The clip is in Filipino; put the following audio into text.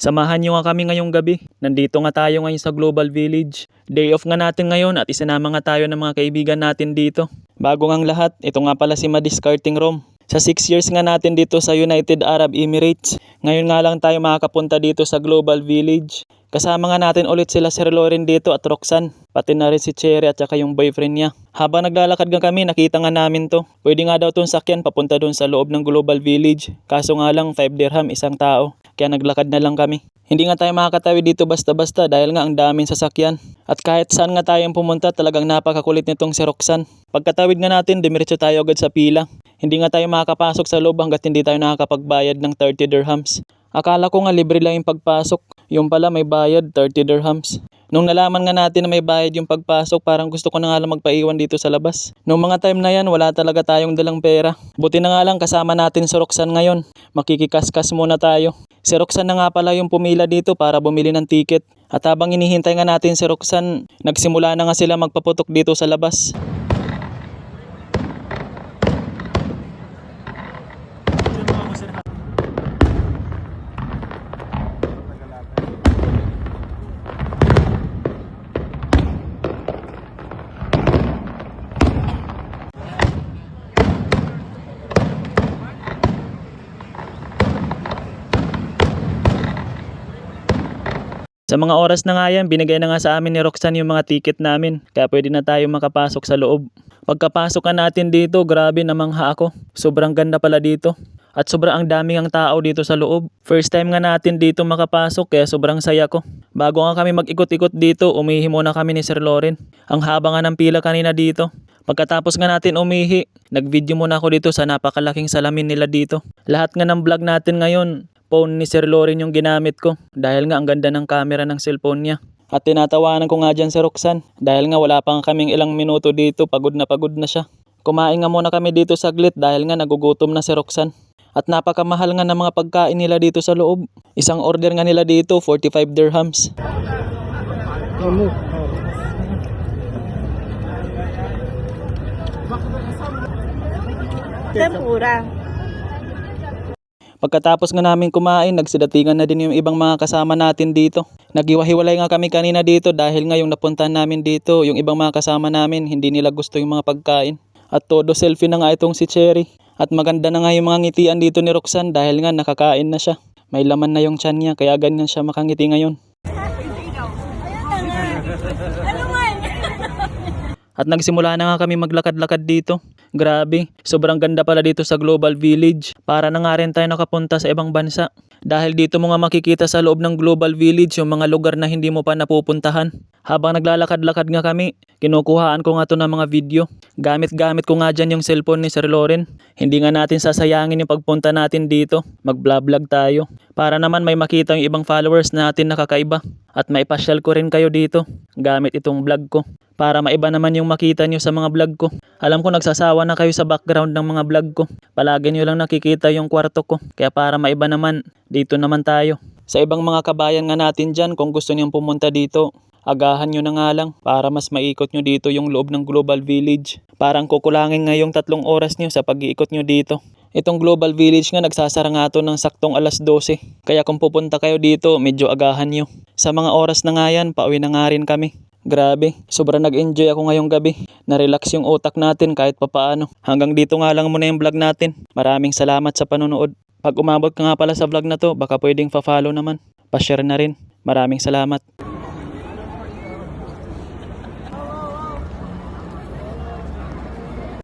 Samahan nyo nga kami ngayong gabi. Nandito nga tayo ngayon sa Global Village. Day off nga natin ngayon at isinama nga tayo ng mga kaibigan natin dito. Bago ngang lahat, ito nga pala si Madis Karting Rom. Sa 6 years nga natin dito sa United Arab Emirates, ngayon nga lang tayo makakapunta dito sa Global Village. Kasama nga natin ulit sila Sir Loren dito at Roxanne, pati na rin si Cherry at saka yung boyfriend niya. Habang naglalakad nga kami, nakita nga namin to. Pwede nga daw itong sakyan papunta doon sa loob ng Global Village. Kaso nga lang 5 dirham isang tao. Kaya naglakad na lang kami. Hindi nga tayo makakatawid dito basta-basta dahil nga ang daming sasakyan. At kahit saan nga tayong pumunta, talagang napakakulit nitong si Roxanne. Pagkatawid nga natin, dumiretso tayo agad sa pila. Hindi nga tayo makakapasok sa loob hanggat hindi tayo nakakapagbayad ng 30 dirhams. Akala ko nga libre lang yung pagpasok. Yung pala may bayad, 30 dirhams. Nung nalaman nga natin na may bayad yung pagpasok, parang gusto ko na nga lang magpaiwan dito sa labas. Nung mga time na yan, wala talaga tayong dalang pera. Buti na nga lang kasama natin si Roxanne ngayon. Makikikaskas muna tayo. Si Roxanne na nga pala yung pumila dito para bumili ng ticket. At habang hinihintay nga natin si Roxanne, nagsimula na nga sila magpaputok dito sa labas. Sa mga oras na nga yan, binigay na nga sa amin ni Roxanne yung mga ticket namin. Kaya pwede na tayo makapasok sa loob. Pagkapasok ka natin dito, grabe namangha ako. Sobrang ganda pala dito. At sobrang ang daming ang tao dito sa loob. First time nga natin dito makapasok kaya sobrang saya ko. Bago nga kami mag-ikot-ikot dito, umihi muna kami ni Sir Loren. Ang haba nga ng pila kanina dito. Pagkatapos nga natin umihi, nag-video muna ako dito sa napakalaking salamin nila dito. Lahat nga ng vlog natin ngayon, phone ni Sir Loren yung ginamit ko dahil nga ang ganda ng camera ng cellphone niya. At tinatawanan ko nga dyan si Roxanne dahil nga wala pang kaming ilang minuto dito, pagod na siya. Kumain nga muna kami dito saglit dahil nga nagugutom na si Roxanne. At napakamahal nga ng mga pagkain nila dito sa loob. Isang order nga nila dito, 45 dirhams. Tempura. Pagkatapos nga namin kumain, nagsidatingan na din yung ibang mga kasama natin dito. Naghiwa-hiwalay nga kami kanina dito dahil nga yung napuntahan namin dito, yung ibang mga kasama namin, hindi nila gusto yung mga pagkain. At todo selfie na nga itong si Cherry. At maganda na nga yung mga ngitian dito ni Roxanne dahil nga nakakain na siya. May laman na yung tiyan niya kaya ganyan siya makangiti ngayon. At nagsimula na nga kami maglakad-lakad dito. Grabe, sobrang ganda pala dito sa Global Village. Para na nga rin tayo nakapunta sa ibang bansa. Dahil dito mo nga makikita sa loob ng Global Village yung mga lugar na hindi mo pa napupuntahan. Habang naglalakad-lakad nga kami, kinukuhaan ko nga to ng mga video. Gamit-gamit ko nga dyan yung cellphone ni Sir Loren. Hindi nga natin sasayangin yung pagpunta natin dito. Mag-vlog tayo. Para naman may makita yung ibang followers natin na kakaiba. At maipasyal ko rin kayo dito gamit itong vlog ko. Para maiba naman yung makita nyo sa mga vlog ko. Alam ko nagsasawa na kayo sa background ng mga vlog ko. Palagi nyo lang nakikita yung kwarto ko. Kaya para maiba naman, dito naman tayo. Sa ibang mga kabayan nga natin dyan, kung gusto nyong pumunta dito, agahan nyo na nga lang para mas maikot nyo dito yung loob ng Global Village. Parang kukulangin nga yung 3 oras nyo sa pag-iikot nyo dito. Itong Global Village nga nagsasara nga to ng saktong alas 12. Kaya kung pupunta kayo dito, medyo agahan nyo. Sa mga oras na nga yan, pauwi na nga rin kami. Grabe, sobrang nag-enjoy ako ngayong gabi. Na-relax yung utak natin kahit papaano. Hanggang dito nga lang muna yung vlog natin. Maraming salamat sa panonood. Pag umabot ka nga pala sa vlog na to, baka pwedeng pa-follow naman. Pa-share na rin. Maraming salamat.